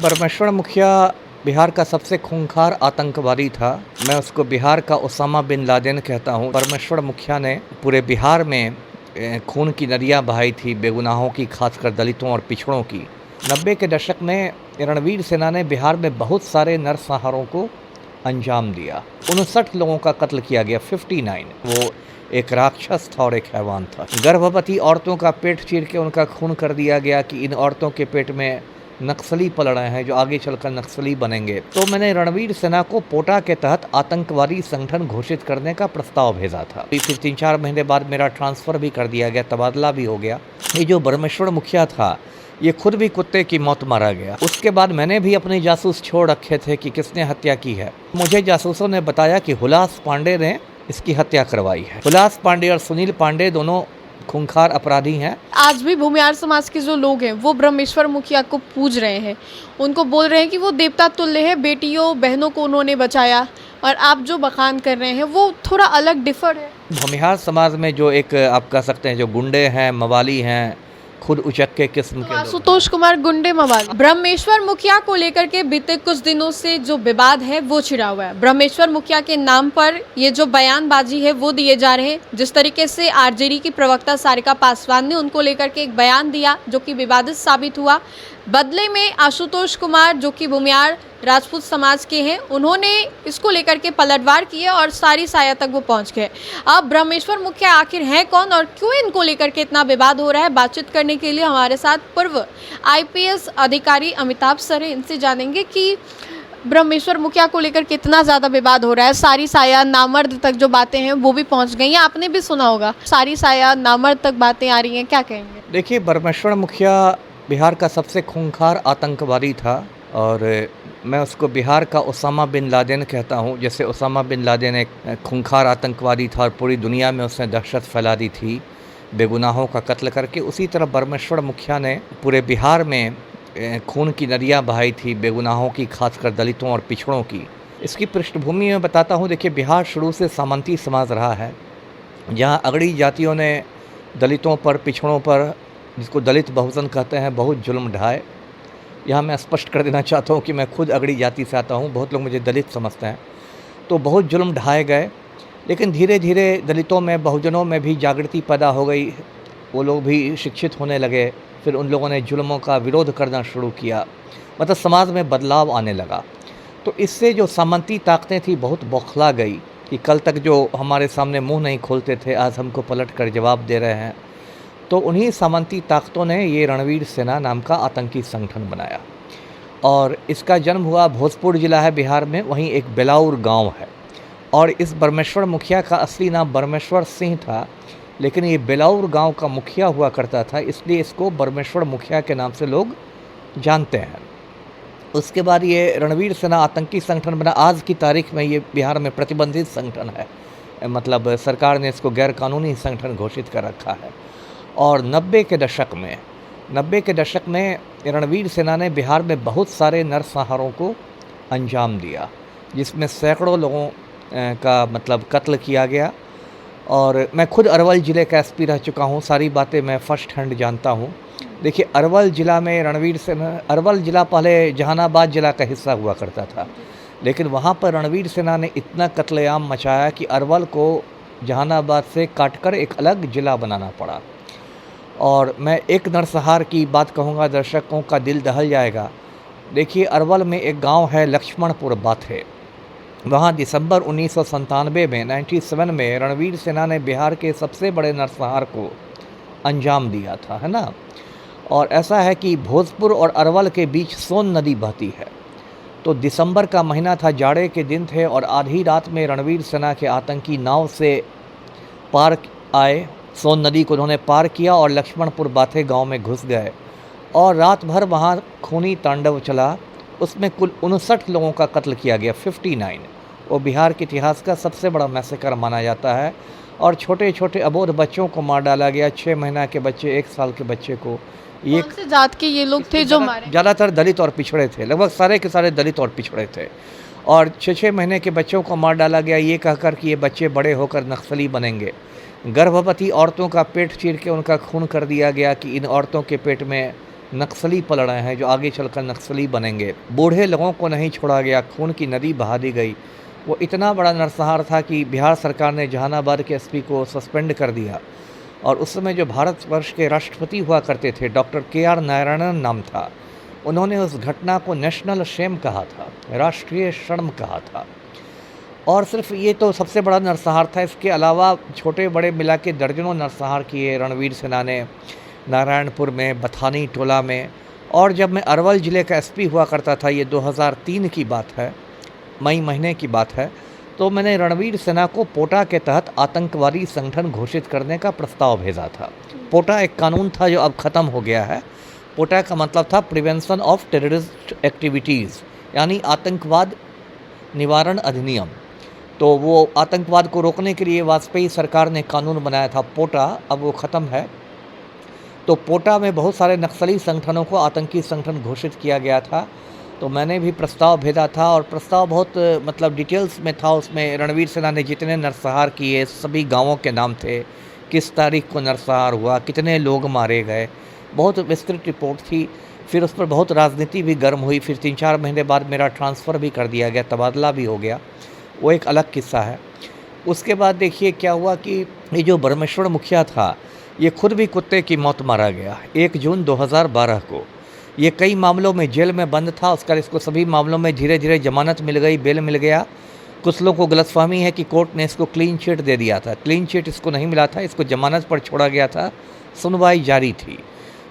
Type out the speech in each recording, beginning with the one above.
परमेश्वर मुखिया बिहार का सबसे खूंखार आतंकवादी था। मैं उसको बिहार का ओसामा बिन लादेन कहता हूँ। परमेश्वर मुखिया ने पूरे बिहार में खून की नदियाँ बहाई थी, बेगुनाहों की, खासकर दलितों और पिछड़ों की। 90 के दशक में रणवीर सेना ने बिहार में बहुत सारे नरसंहारों को अंजाम दिया। 59 लोगों का कत्ल किया गया, 59। वो एक राक्षस था और एक हैवान था। गर्भवती औरतों का पेट चीर के उनका खून कर दिया गया कि इन औरतों के पेट में नक्सली पल रहे हैं जो आगे चलकर नक्सली बनेंगे। तो मैंने रणवीर सेना को पोटा के तहत आतंकवादी संगठन घोषित करने का प्रस्ताव भेजा था। फिर 3-4 महीने बाद मेरा ट्रांसफ़र भी कर दिया गया, तबादला भी हो गया। ये जो परमेश्वर मुखिया था, ये खुद भी कुत्ते की मौत मारा गया। उसके बाद मैंने भी अपने जासूस छोड़ रखे थे कि किसने हत्या की है। मुझे जासूसों ने बताया कि हुलास पांडे ने इसकी हत्या करवाई है। हुलास पांडे और सुनील पांडे दोनों खूंखार अपराधी हैं। आज भी भूमिहार समाज के जो लोग हैं वो ब्रह्मेश्वर मुखिया को पूज रहे हैं, उनको बोल रहे हैं कि वो देवता तुल्य है, बेटियों बहनों को उन्होंने बचाया, और आप जो बखान कर रहे हैं वो थोड़ा अलग डिफर है। भूमिहार समाज में जो एक आप कह सकते हैं जो गुंडे हैं, मवाली हैं, खुद उचक्के किस्म के आशुतोष कुमार गुंडे मवाली। ब्रह्मेश्वर मुखिया को लेकर के बीते कुछ दिनों से जो विवाद है वो छिड़ा हुआ है। ब्रह्मेश्वर मुखिया के नाम पर ये जो बयानबाजी है वो दिए जा रहे हैं। जिस तरीके से आरजेडी की प्रवक्ता सारिका पासवान ने उनको लेकर के एक बयान दिया जो कि विवादित साबित हुआ, बदले में आशुतोष कुमार जो कि भूमिहार राजपूत समाज के हैं, उन्होंने इसको लेकर के पलटवार किया और सारी साया तक वो पहुंच गए। अब ब्रह्मेश्वर मुखिया आखिर हैं कौन और क्यों इनको लेकर के इतना विवाद हो रहा है, बातचीत करने के लिए हमारे साथ पूर्व आईपीएस अधिकारी अमिताभ सर हैं। इनसे जानेंगे कि ब्रह्मेश्वर मुखिया को लेकर कितना ज़्यादा विवाद हो रहा है। सारी साया नामर्द तक जो बातें हैं वो भी पहुंच गई हैं, आपने भी सुना होगा, सारी साया नामर्द तक बातें आ रही हैं, क्या कहेंगे? देखिए, परमेश्वर मुखिया बिहार का सबसे खूंखार आतंकवादी था और मैं उसको बिहार का ओसामा बिन लादेन कहता हूँ। जैसे ओसामा बिन लादेन एक खूंखार आतंकवादी था और पूरी दुनिया में उसने दहशत फैला दी थी बेगुनाहों का कत्ल करके, उसी तरह परमेश्वर मुखिया ने पूरे बिहार में खून की नदियाँ बहाई थी बेगुनाहों की, खासकर दलितों और पिछड़ों की। इसकी पृष्ठभूमि में बताता हूँ। देखिए, बिहार शुरू से सामंती समाज रहा है, जहाँ अगड़ी जातियों ने दलितों पर, पिछड़ों पर, जिसको दलित बहुजन कहते हैं, बहुत जुल्म ढाए। यहाँ मैं स्पष्ट कर देना चाहता हूँ कि मैं खुद अगड़ी जाति से आता हूँ, बहुत लोग मुझे दलित समझते हैं। तो बहुत जुल्म ढाए गए, लेकिन धीरे धीरे दलितों में, बहुजनों में भी जागृति पैदा हो गई। वो लोग भी शिक्षित होने लगे, फिर उन लोगों ने जुल्मों का विरोध करना शुरू किया, मतलब समाज में बदलाव आने लगा। तो इससे जो सामंती ताकतें थी बहुत बौखला गई कि कल तक जो हमारे सामने मुँह नहीं खोलते थे, आज हमको पलट कर जवाब दे रहे हैं। तो उन्हीं सामंती ताकतों ने ये रणवीर सेना नाम का आतंकी संगठन बनाया और इसका जन्म हुआ, भोजपुर जिला है बिहार में, वहीं एक बेलाउर गांव है। और इस परमेश्वर मुखिया का असली नाम परमेश्वर सिंह था, लेकिन ये बेलाउर गांव का मुखिया हुआ करता था, इसलिए इसको परमेश्वर मुखिया के नाम से लोग जानते हैं। उसके बाद ये रणवीर सेना आतंकी संगठन बना। आज की तारीख में ये बिहार में प्रतिबंधित संगठन है, मतलब सरकार ने इसको गैरकानूनी संगठन घोषित कर रखा है। और 90 के दशक में रणवीर सेना ने बिहार में बहुत सारे नरसंहारों को अंजाम दिया, जिसमें सैकड़ों लोगों का मतलब कत्ल किया गया। और मैं खुद अरवल ज़िले का एसपी रह चुका हूँ, सारी बातें मैं फर्स्ट हैंड जानता हूँ। देखिए, अरवल ज़िला में रणवीर सेना, अरवल ज़िला पहले जहानाबाद ज़िला का हिस्सा हुआ करता था, लेकिन वहाँ पर रणवीर सेना ने इतना कत्लेआम मचाया कि अरवल को जहानाबाद से काटकर एक अलग ज़िला बनाना पड़ा। और मैं एक नरसंहार की बात कहूँगा, दर्शकों का दिल दहल जाएगा। देखिए, अरवल में एक गांव है लक्ष्मणपुर बाथे, वहाँ दिसंबर 1997 में 97 में रणवीर सेना ने बिहार के सबसे बड़े नरसंहार को अंजाम दिया था, है ना। और ऐसा है कि भोजपुर और अरवल के बीच सोन नदी बहती है। तो दिसंबर का महीना था, जाड़े के दिन थे और आधी रात में रणवीर सेना के आतंकी नाव से पार आए, सोन नदी को उन्होंने पार किया और लक्ष्मणपुर बाथे गांव में घुस गए और रात भर वहां खूनी तांडव चला। उसमें कुल 59 लोगों का कत्ल किया गया, 59। वो बिहार के इतिहास का सबसे बड़ा मैसेकर माना जाता है। और छोटे छोटे अबोध बच्चों को मार डाला गया, 6 महीना के बच्चे, 1 साल के बच्चे को। ये कौन से जात के ये लोग थे जो मारे? ज़्यादातर दलित और पिछड़े थे, लगभग सारे के सारे दलित और पिछड़े थे। और 6-6 महीने के बच्चों को मार डाला गया, ये कहकर कि ये बच्चे बड़े होकर नक्सली बनेंगे। गर्भवती औरतों का पेट चीर के उनका खून कर दिया गया कि इन औरतों के पेट में नक्सली पल रहे हैं, जो आगे चलकर नक्सली बनेंगे। बूढ़े लोगों को नहीं छोड़ा गया, खून की नदी बहा दी गई। वो इतना बड़ा नरसंहार था कि बिहार सरकार ने जहानाबाद के एसपी को सस्पेंड कर दिया। और उस समय जो भारतवर्ष के राष्ट्रपति हुआ करते थे, डॉक्टर KR नारायणन नाम था, उन्होंने उस घटना को नेशनल शेम कहा था, राष्ट्रीय शर्म कहा था। और सिर्फ ये तो सबसे बड़ा नरसंहार था, इसके अलावा छोटे बड़े मिला के दर्जनों नरसंहार किए रणवीर सिन्हा ने, नारायणपुर में, बथानी टोला में। और जब मैं अरवल ज़िले का एसपी हुआ करता था, ये 2003 की बात है, मई महीने की बात है, तो मैंने रणवीर सिन्हा को पोटा के तहत आतंकवादी संगठन घोषित करने का प्रस्ताव भेजा था। पोटा एक कानून था जो अब ख़त्म हो गया है। पोटा का मतलब था प्रिवेंशन ऑफ टेररिस्ट एक्टिविटीज़, यानी आतंकवाद निवारण अधिनियम। तो वो आतंकवाद को रोकने के लिए वाजपेयी सरकार ने कानून बनाया था पोटा, अब वो ख़त्म है। तो पोटा में बहुत सारे नक्सली संगठनों को आतंकी संगठन घोषित किया गया था। तो मैंने भी प्रस्ताव भेजा था, और प्रस्ताव बहुत मतलब डिटेल्स में था। उसमें रणवीर सिन्हा ने जितने नरसंहार किए सभी गांवों के नाम थे, किस तारीख को नरसंहार हुआ, कितने लोग मारे गए, बहुत विस्तृत रिपोर्ट थी। फिर उस पर बहुत राजनीति भी गर्म हुई। फिर 3-4 महीने बाद मेरा ट्रांसफ़र भी कर दिया गया, तबादला भी हो गया, वो एक अलग किस्सा है। उसके बाद देखिए क्या हुआ कि ये जो ब्रह्मेश्वर मुखिया था, ये खुद भी कुत्ते की मौत मारा गया 1 जून 2012 को। ये कई मामलों में जेल में बंद था, इसको सभी मामलों में धीरे धीरे जमानत मिल गई, बेल मिल गया। कुछ लोगों को गलतफहमी है कि कोर्ट ने इसको क्लीन चिट दे दिया था। क्लीन चिट इसको नहीं मिला था, इसको जमानत पर छोड़ा गया था, सुनवाई जारी थी।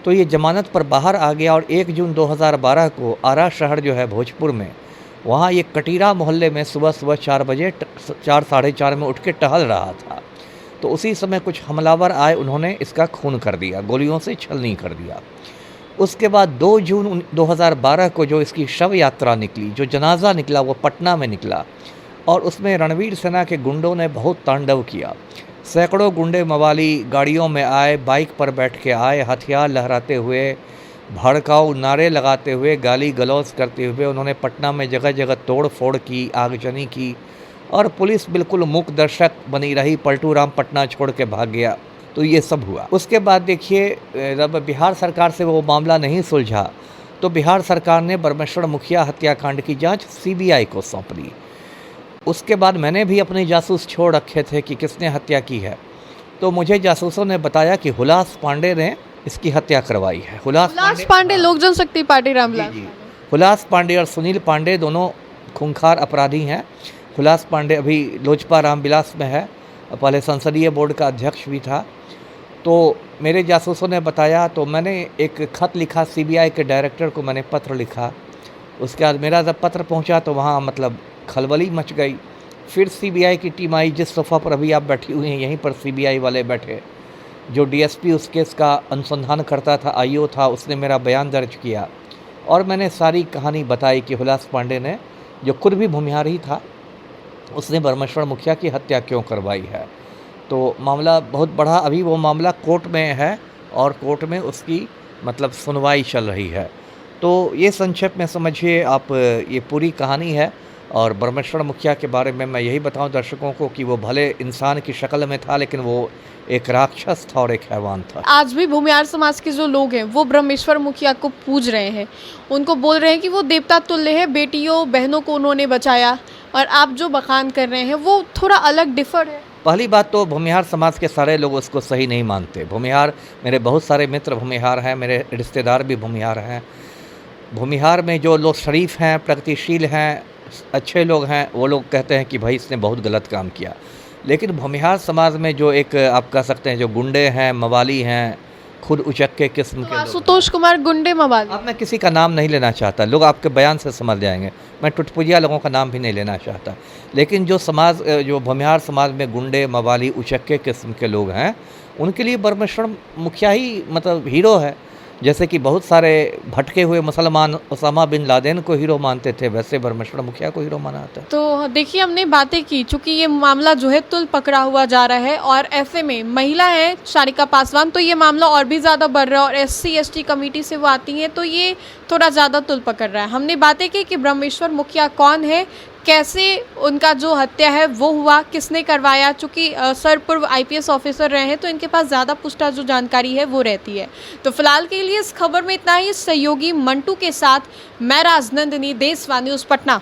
तो ये जमानत पर बाहर आ गया, और 1 जून 2012 को आरा शहर जो है भोजपुर में, वहाँ ये कटीरा मोहल्ले में सुबह 4 बजे 4 साढ़े 4 में उठ के टहल रहा था। तो उसी समय कुछ हमलावर आए, उन्होंने इसका खून कर दिया, गोलियों से छलनी कर दिया। उसके बाद 2 जून 2012 को जो इसकी शव यात्रा निकली, जो जनाजा निकला, वो पटना में निकला, और उसमें रणवीर सिन्हा के गुंडों ने बहुत तांडव किया। सैकड़ों गुंडे मवाली गाड़ियों में आए, बाइक पर बैठ के आए, हथियार लहराते हुए, भड़काऊ नारे लगाते हुए, गाली गलौज करते हुए उन्होंने पटना में जगह जगह तोड़ फोड़ की, आगजनी की, और पुलिस बिल्कुल मूक दर्शक बनी रही। पलटू राम पटना छोड़ के भाग गया। तो ये सब हुआ। उसके बाद देखिए, जब बिहार सरकार से वो मामला नहीं सुलझा, तो बिहार सरकार ने ब्रह्मेश्वर मुखिया हत्याकांड की जांच CBI को सौंप दी। उसके बाद मैंने भी अपने जासूस छोड़ रखे थे कि किसने हत्या की है। तो मुझे जासूसों ने बताया कि हुलास पांडे ने इसकी हत्या करवाई है। हुलास पांडे लोक जनशक्ति पार्टी रामलाल। हुलास पांडे और सुनील पांडे दोनों खूंखार अपराधी हैं। हुलास पांडे अभी लोजपा रामविलास में है, पहले संसदीय बोर्ड का अध्यक्ष भी था। तो मेरे जासूसों ने बताया, तो मैंने एक खत लिखा CBI के डायरेक्टर को, मैंने पत्र लिखा। उसके बाद मेरा जब पत्र पहुंचा तो वहाँ मतलब खलबली मच गई। फिर CBI की टीम आई, जिस सोफ़ा पर अभी आप बैठी हुई हैं यहीं पर CBI वाले बैठे। जो DSP उस केस का अनुसंधान करता था, IO था, उसने मेरा बयान दर्ज किया, और मैंने सारी कहानी बताई कि हुलास पांडे ने, जो खुद भी भूमिहार ही था, उसने ब्रह्मेश्वर मुखिया की हत्या क्यों करवाई है। तो मामला बहुत बढ़ा। अभी वो मामला कोर्ट में है, और कोर्ट में उसकी मतलब सुनवाई चल रही है। तो ये संक्षेप में समझिए आप, ये पूरी कहानी है। और ब्रह्मेश्वर मुखिया के बारे में मैं यही बताऊं दर्शकों को कि वो भले इंसान की शक्ल में था, लेकिन वो एक राक्षस था और एक हैवान था। आज भी भूमिहार समाज के जो लोग हैं वो ब्रह्मेश्वर मुखिया को पूज रहे हैं, उनको बोल रहे हैं कि वो देवता तुल्य है, बेटियों बहनों को उन्होंने बचाया। और आप जो बखान कर रहे हैं वो थोड़ा अलग डिफर है। पहली बात तो भूमिहार समाज के सारे लोग उसको सही नहीं मानते। भूमिहार, मेरे बहुत सारे मित्र भूमिहार हैं, मेरे रिश्तेदार भी भूमिहार हैं। भूमिहार में जो लोग शरीफ हैं, प्रगतिशील हैं, अच्छे लोग हैं, वो लोग कहते हैं कि भाई इसने बहुत गलत काम किया। लेकिन भूमिहार समाज में जो एक आप कह सकते हैं जो गुंडे हैं, मवाली हैं, खुद उचक्के किस्म के लोग। आशुतोष कुमार गुंडे मवाली। अब मैं किसी का नाम नहीं लेना चाहता, लोग आपके बयान से समझ जाएंगे। मैं टुटपुजिया लोगों का नाम भी नहीं लेना चाहता। लेकिन जो समाज, जो भूमिहार समाज में गुंडे, मवाली, उचक्के किस्म के लोग हैं, उनके लिए ब्रह्मेश्वर मुखिया ही मतलब हीरो है। जैसे कि बहुत सारे भटके हुए मुसलमान ओसामा बिन लादेन को हीरो मानते थे, वैसे ब्रह्मेश्वर मुखिया को हीरो माना जाता है। तो देखिए, हमने बातें की, चूंकि ये मामला जो है तुल पकड़ा हुआ जा रहा है, और ऐसे में महिला है सारिका पासवान, तो ये मामला और भी ज़्यादा बढ़ रहा है, और SC/ST कमेटी से वो आती हैं, तो ये थोड़ा ज़्यादा तुल पकड़ रहा है। हमने बातें की कि ब्रह्मेश्वर मुखिया कौन है, कैसे उनका जो हत्या है वो हुआ, किसने करवाया, चूँकि सर पूर्व आईपीएस ऑफिसर रहे हैं तो इनके पास ज़्यादा पुख्ता जो जानकारी है वो रहती है। तो फिलहाल के लिए इस खबर में इतना ही। सहयोगी मंटू के साथ मैं राजनंदिनी, देशवा न्यूज़ पटना।